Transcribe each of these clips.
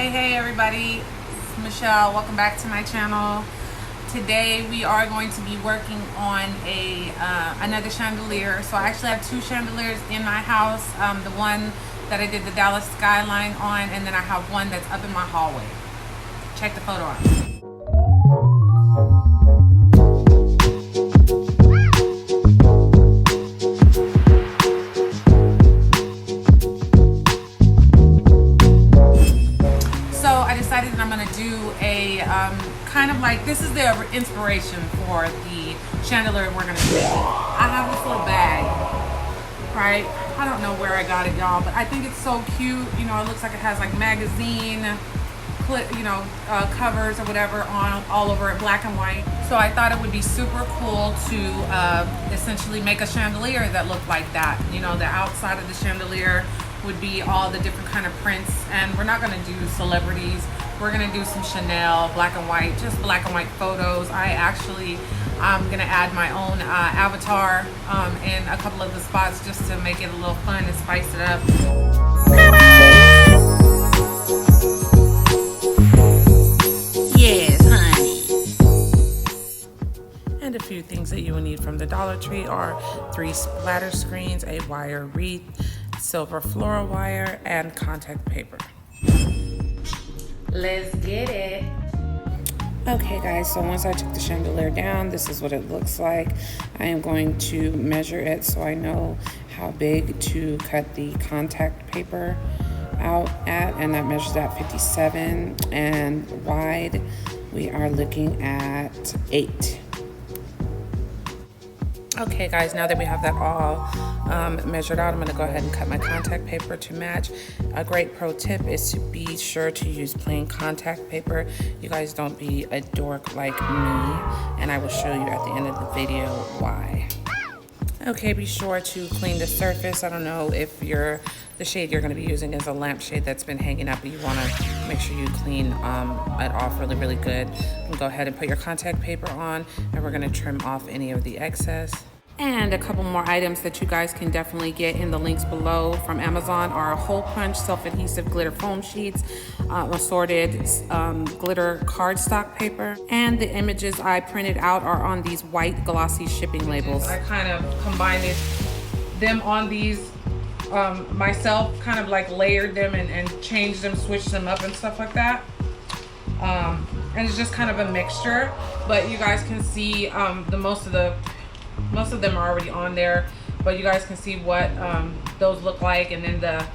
Hey everybody, it's Michelle. Welcome back to my channel. Today we are going to be working on another chandelier. So I actually have two chandeliers in my house. The one that I did the Dallas skyline on, and then I have one that's up in my hallway. Check the photo out. That I'm going to do a kind of like, this is the inspiration for the chandelier we're going to do. I have this little bag, right? I don't know where I got it, y'all, but I think it's so cute. You know, it looks like it has like magazine covers or whatever on all over it, black and white. So I thought it would be super cool to essentially make a chandelier that looked like that. You know, the outside of the chandelier would be all the different kind of prints, and we're not going to do celebrities. We're going to do some Chanel, black and white, just black and white photos. I'm going to add my own avatar in a couple of the spots just to make it a little fun and spice it up. Yes, honey. And a few things that you will need from the Dollar Tree are 3 splatter screens, a wire wreath, silver floral wire, and contact paper. Let's get it. Okay guys, so once I took the chandelier down, this is what it looks like. I am going to measure it so I know how big to cut the contact paper out at, and that measures at 57, and wide we are looking at 8. Okay guys, now that we have that all measured out, I'm going to go ahead and cut my contact paper to match. A great pro tip is to be sure to use plain contact paper. You guys don't be a dork like me, and I will show you at the end of the video why. Okay, be sure to clean the surface. I don't know if the shade you're going to be using is a lampshade that's been hanging up, but you want to make sure you clean it off really good. And go ahead and put your contact paper on, and we're going to trim off any of the excess. And a couple more items that you guys can definitely get in the links below from Amazon are a hole punch, self-adhesive glitter foam sheets, assorted glitter cardstock paper, and the images I printed out are on these white glossy shipping labels. I kind of combined them on these myself, kind of like layered them and changed them, switched them up and stuff like that. And it's just kind of a mixture, but you guys can see most of them are already on there, but you guys can see what those look like. And then the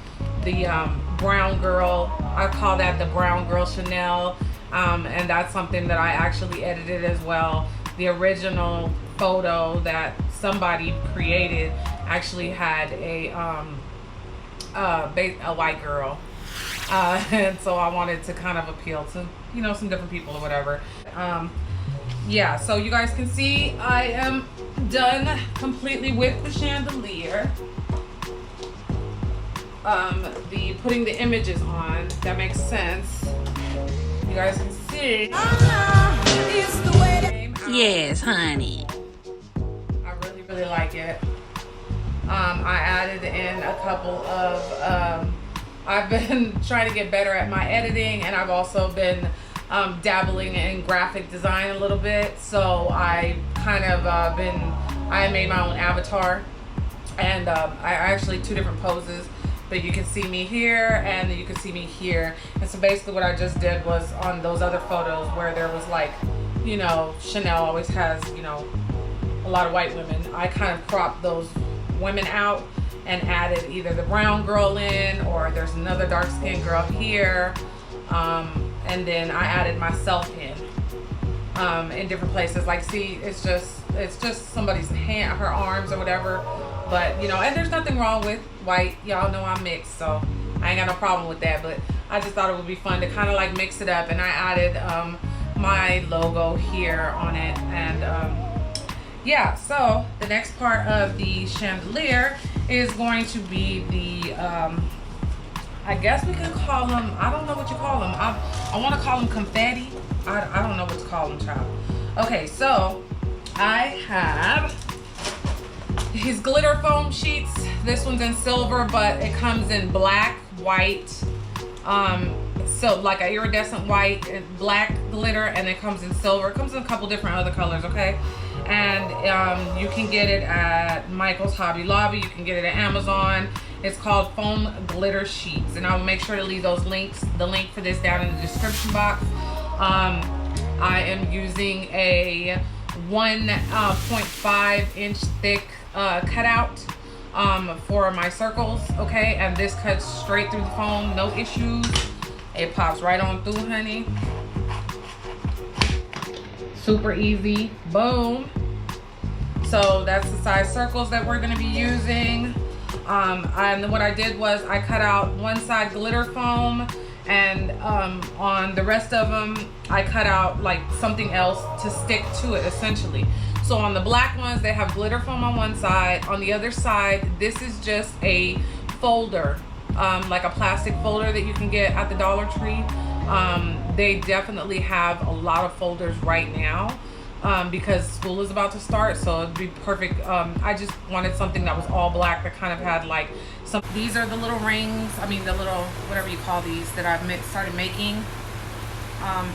brown girl, I call that the brown girl Chanel, and that's something that I actually edited as well. The original photo that somebody created actually had a white girl, and so I wanted to kind of appeal to, you know, some different people or whatever. Yeah, so you guys can see I am done completely with the chandelier. Putting the images on, that makes sense. You guys can see. Yes, honey. I really like it. I added in a couple of, I've been trying to get better at my editing, and I've also been dabbling in graphic design a little bit. So I kind of I made my own avatar, and I actually 2 different poses, but you can see me here and you can see me here. And so basically what I just did was, on those other photos where there was like, you know, Chanel always has, you know, a lot of white women, I kind of cropped those women out and added either the brown girl in, or there's another dark skinned girl here, and then I added myself in different places. Like, see, it's just somebody's hand, her arms or whatever. But you know, and there's nothing wrong with white. Y'all know I'm mixed, so I ain't got no problem with that. But I just thought it would be fun to kind of like mix it up, and I added my logo here on it. And yeah, so the next part of the chandelier is going to be the I guess we could call them, I don't know what you call them. I want to call them confetti. I don't know what to call them, child. Okay, so I have these glitter foam sheets. This one's in silver, but it comes in black, white, so like an iridescent white and black glitter, and it comes in silver. It comes in a couple different other colors, okay? And you can get it at Michael's, Hobby Lobby. You can get it at Amazon. It's called Foam Glitter Sheets, and I will make sure to leave those links, the link for this down in the description box. I am using a 1.5 inch thick cutout for my circles, okay? And this cuts straight through the foam, no issues. It pops right on through, honey. Super easy, boom. So that's the size circles that we're gonna be using. And what I did was I cut out one side glitter foam, and on the rest of them I cut out like something else to stick to it, essentially. So on the black ones, they have glitter foam on one side. On the other side, this is just a folder, like a plastic folder that you can get at the Dollar Tree. They definitely have a lot of folders right now because school is about to start, so it'd be perfect. I just wanted something that was all black that kind of had like some. These are the little rings, I mean the little whatever you call these, that I've started making.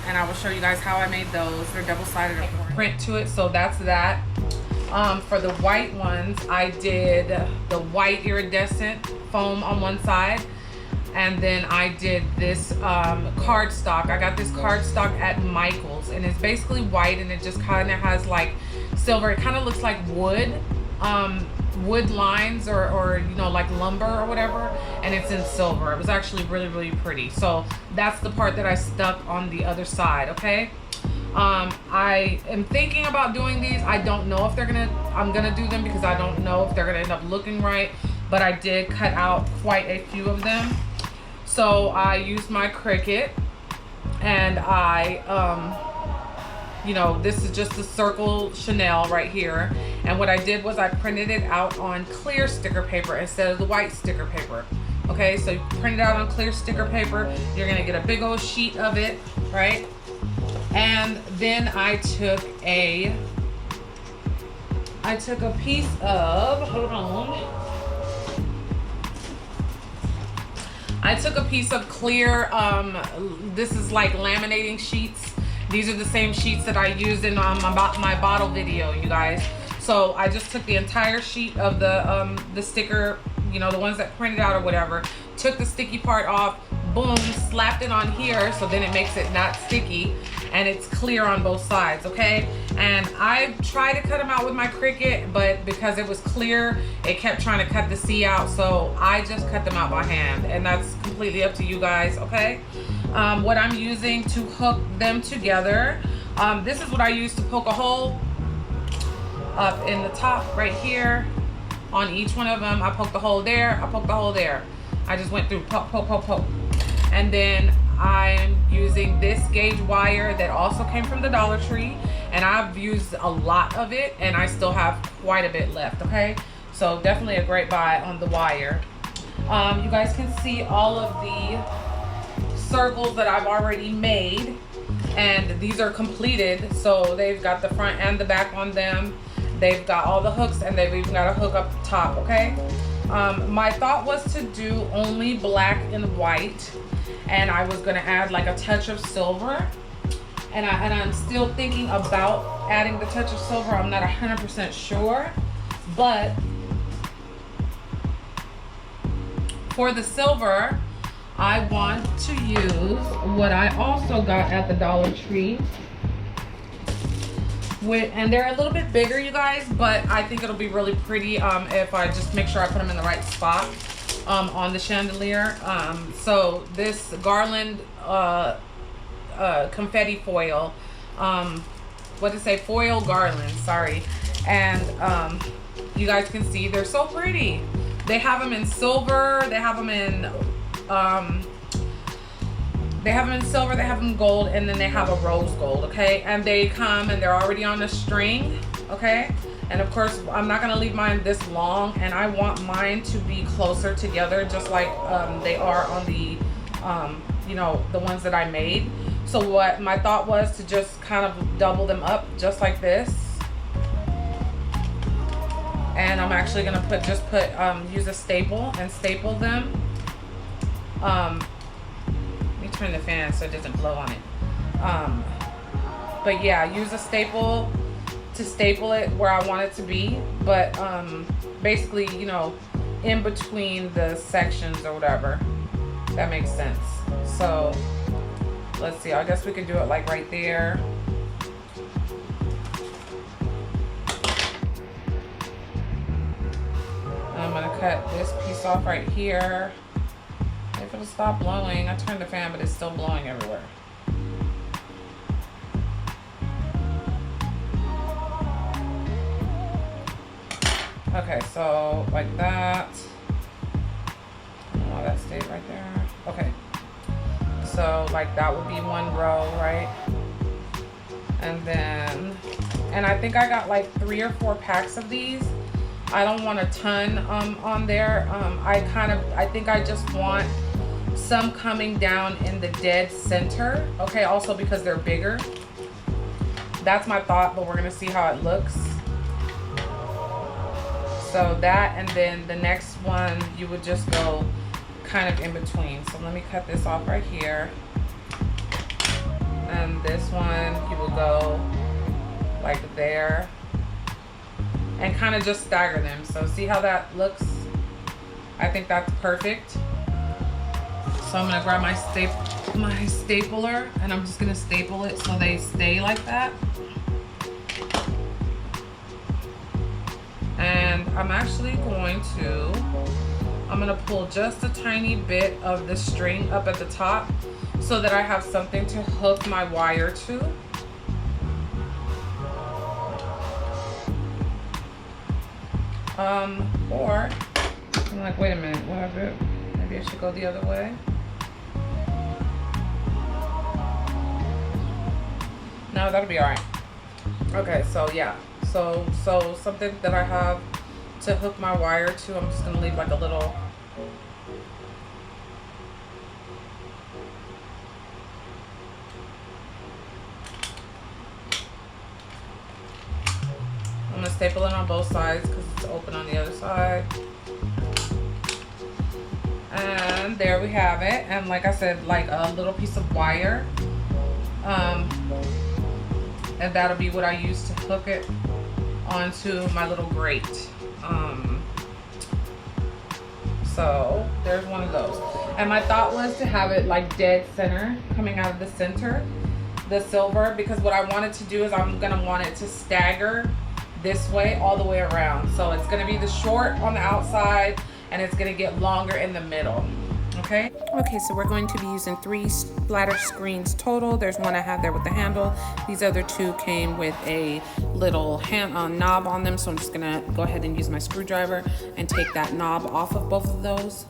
And I will show you guys how I made those. They're double-sided print to it, so that's that. For the white ones, I did the white iridescent foam on one side, and then I did this cardstock. I got this cardstock at Michael's, and it's basically white, and it just kind of has like silver. It kind of looks like wood. Wood lines or you know, like lumber or whatever, and it's in silver. It was actually really, really pretty. So that's the part that I stuck on the other side, okay? I am thinking about doing these. I don't know if I'm gonna do them because I don't know if they're gonna end up looking right, but I did cut out quite a few of them. So I used my Cricut, and you know, this is just a circle Chanel right here. And what I did was I printed it out on clear sticker paper instead of the white sticker paper. Okay, so you print it out on clear sticker paper. You're gonna get a big old sheet of it, right? And then I took a piece of, hold on. I took a piece of clear, this is like laminating sheets. These are the same sheets that I used in my bottle video, you guys. So I just took the entire sheet of the sticker, you know, the ones that printed out or whatever, took the sticky part off, boom, slapped it on here, so then it makes it not sticky, and it's clear on both sides, okay? And I tried to cut them out with my Cricut, but because it was clear, it kept trying to cut the C out, so I just cut them out by hand, and that's completely up to you guys, okay? What I'm using to hook them together, this is what I use to poke a hole up in the top right here on each one of them. I poked the hole there, I poked the hole there. I just went through poke, poke, poke, poke. And then I'm using this gauge wire that also came from the Dollar Tree, and I've used a lot of it, and I still have quite a bit left, okay? So definitely a great buy on the wire. You guys can see all of the circles that I've already made, and these are completed, so they've got the front and the back on them. They've got all the hooks, and they've even got a hook up top, okay? My thought was to do only black and white, and I was gonna add like a touch of silver, and I'm still thinking about adding the touch of silver. I'm not 100% sure, but for the silver, I want to use what I also got at the Dollar Tree. And they're a little bit bigger, you guys, but I think it'll be really pretty if I just make sure I put them in the right spot on the chandelier. So this garland confetti foil, what to say, foil garland, sorry. And you guys can see they're so pretty. They have them in silver, they have them in silver, they have them gold, and then they have a rose gold, okay? And they come and they're already on a string, okay? And of course, I'm not gonna leave mine this long, and I want mine to be closer together, just like they are on the, you know, the ones that I made. So what my thought was to just kind of double them up just like this. And I'm actually gonna use a staple and staple them. Let me turn the fan so it doesn't blow on it. But yeah, use a staple to staple it where I want it to be, but basically, you know, in between the sections or whatever. That makes sense. So let's see, I guess we could do it like right there. I'm gonna cut this piece off right here. If it'll stop blowing. I turned the fan, but it's still blowing everywhere. Okay, so like that. I don't know why that stayed right there. Okay. So like that would be one row, right? And then, and I think I got like 3 or 4 packs of these. I don't want a ton on there. I think I just want some coming down in the dead center. Okay, also because they're bigger. That's my thought, but we're gonna see how it looks. So that, and then the next one, you would just go kind of in between. So let me cut this off right here. And this one, you will go like there. And kind of just stagger them. So see how that looks? I think that's perfect. So I'm gonna grab my stapler, and I'm just gonna staple it so they stay like that. And I'm actually going to, I'm gonna pull just a tiny bit of the string up at the top so that I have something to hook my wire to. Or I'm like, wait a minute, what I do? Maybe I should go the other way. No, that'll be all right. Okay, so yeah. So something that I have to hook my wire to, I'm just gonna leave like a little. I'm gonna staple it on both sides because it's open on the other side. And there we have it. And like I said, like a little piece of wire. And that'll be what I use to hook it onto my little grate. So there's one of those. And my thought was to have it like dead center, coming out of the center, the silver, because what I wanted to do is I'm gonna want it to stagger this way all the way around. So it's gonna be the short on the outside and it's gonna get longer in the middle. Okay. Okay, so we're going to be using 3 splatter screens total. There's one I have there with the handle. These other 2 came with a little knob on them. So I'm just gonna go ahead and use my screwdriver and take that knob off of both of those.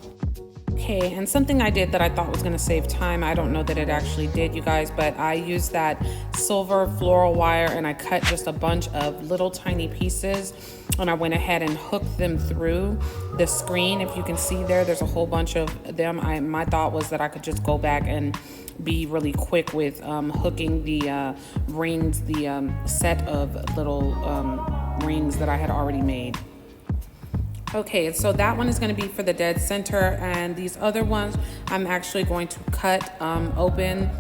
Okay, and something I did that I thought was gonna save time, I don't know that it actually did, you guys, but I used that silver floral wire and I cut just a bunch of little tiny pieces and I went ahead and hooked them through the screen. If you can see there's a whole bunch of them. My thought was that I could just go back and be really quick with hooking the rings, the set of little rings that I had already made. Okay, so that one is going to be for the dead center, and these other ones I'm actually going to cut open.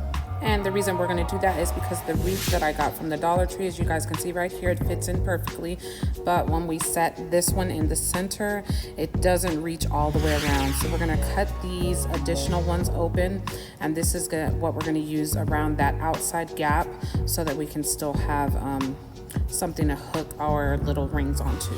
And the reason we're going to do that is because the wreath that I got from the Dollar Tree, as you guys can see right here, it fits in perfectly. But when we set this one in the center, it doesn't reach all the way around. So we're going to cut these additional ones open, and this is what we're going to use around that outside gap so that we can still have something to hook our little rings onto.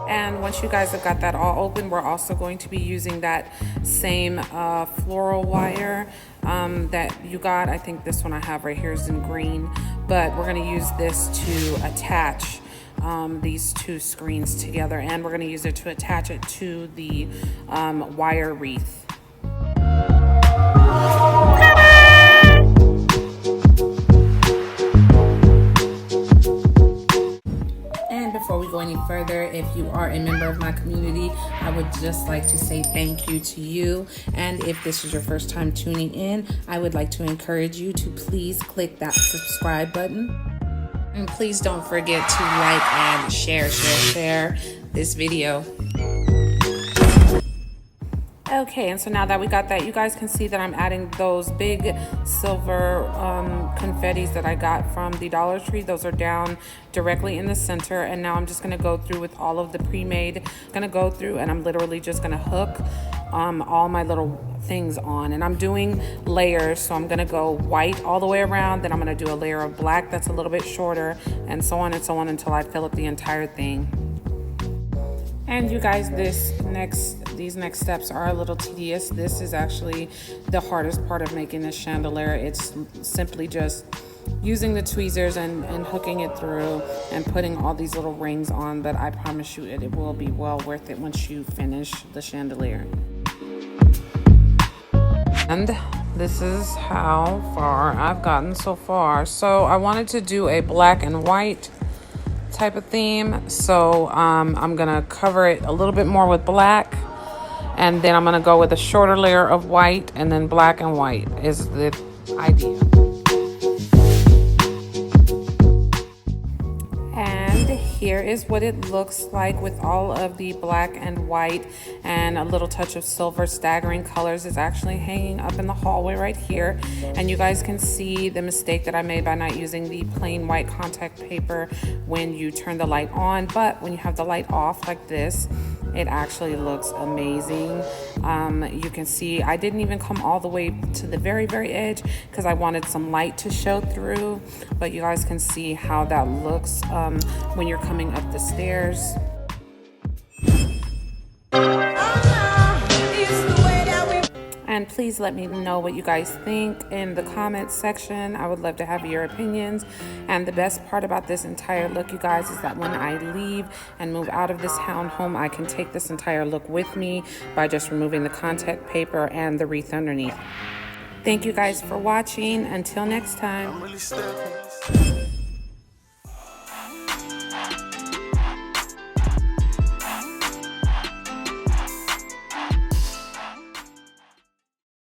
And once you guys have got that all open, we're also going to be using that same floral wire that you got. I think this one I have right here is in green, but we're going to use this to attach these 2 screens together, and we're going to use it to attach it to the wire wreath. Before we go any further, if you are a member of my community, I would just like to say thank you to you. And if this is your first time tuning in, I would like to encourage you to please click that subscribe button. And please don't forget to like and share this video. Okay, and so now that we got that, you guys can see that I'm adding those big silver confettis that I got from the Dollar Tree. Those are down directly in the center, and now I'm just gonna go through with all of the pre-made. I'm gonna go through and I'm literally just gonna hook all my little things on, and I'm doing layers. So I'm gonna go white all the way around, then I'm gonna do a layer of black that's a little bit shorter, and so on until I fill up the entire thing. And you guys, these next steps are a little tedious. This is actually the hardest part of making this chandelier. It's simply just using the tweezers and hooking it through and putting all these little rings on, but I promise you it will be well worth it once you finish the chandelier. And this is how far I've gotten so far. So I wanted to do a black and white type of theme, so I'm gonna cover it a little bit more with black, and then I'm gonna go with a shorter layer of white, and then black and white is the idea. And here is what it looks like with all of the black and white and a little touch of silver. Staggering Colors is actually hanging up in the hallway right here, and you guys can see the mistake that I made by not using the plain white contact paper when you turn the light on, but when you have the light off like this, it actually looks amazing. You can see I didn't even come all the way to the very edge because I wanted some light to show through, but you guys can see how that looks when you're coming up the stairs. And please let me know what you guys think in the comments section. I would love to have your opinions. And the best part about this entire look, you guys, is that when I leave and move out of this townhome, I can take this entire look with me by just removing the contact paper and the wreath underneath. Thank you guys for watching. Until next time.